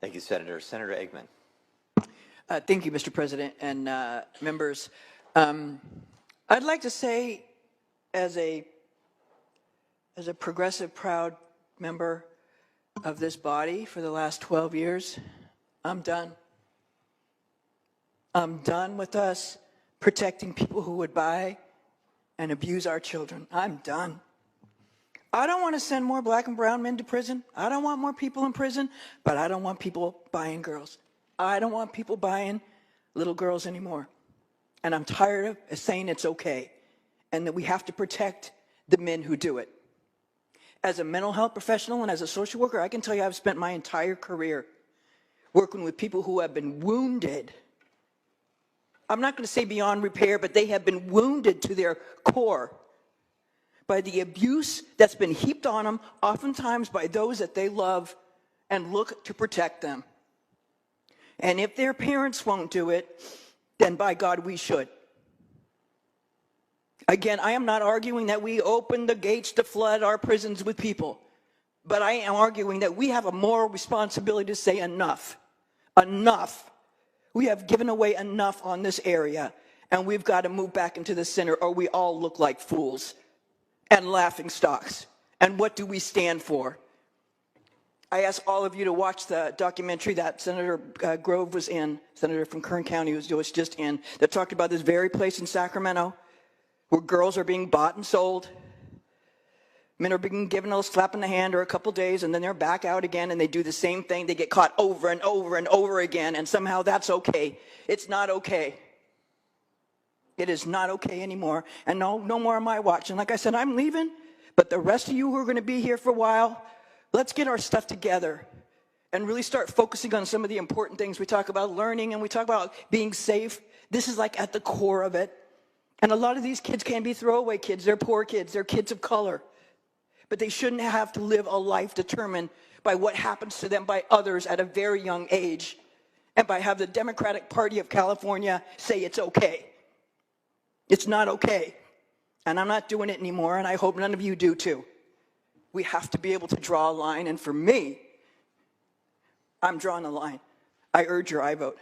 Thank you, Senator. Senator Eggman. Thank you, Mr. President and members. I'd like to say, as a progressive, proud member of this body for the last 12 years, I'm done. I'm done with us protecting people who would buy and abuse our children. I'm done. I don't want to send more black and brown men to prison. I don't want more people in prison, but I don't want people buying girls. I don't want people buying little girls anymore. And I'm tired of saying it's okay and that we have to protect the men who do it. As a mental health professional and as a social worker, I can tell you I've spent my entire career working with people who have been wounded. I'm not going to say beyond repair, but they have been wounded to their core by the abuse that's been heaped on them, oftentimes by those that they love and look to protect them. And if their parents won't do it, then by God, we should. Again, I am not arguing that we open the gates to flood our prisons with people, but I am arguing that we have a moral responsibility to say enough. Enough. We have given away enough on this area, and we've got to move back into the center, or we all look like fools and laughing stocks. And what do we stand for? I ask all of you to watch the documentary that Senator Grove was in, Senator from Kern County was just in, that talked about this very place in Sacramento where girls are being bought and sold. Men are being given a little slap in the hand or a couple days, and then they're back out again, and they do the same thing. They get caught over and over and over again, and somehow that's okay. It's not okay. It is not okay anymore, and no more on my watch. And like I said, I'm leaving, but the rest of you who are going to be here for a while, let's get our stuff together and really start focusing on some of the important things. We talk about learning and we talk about being safe. This is like at the core of it. And a lot of these kids can be throwaway kids. They're poor kids. They're kids of color. But they shouldn't have to live a life determined by what happens to them by others at a very young age and by have the Democratic Party of California say it's okay. It's not okay. And I'm not doing it anymore, and I hope none of you do too. We have to be able to draw a line, and for me, I'm drawing a line. I urge your I vote.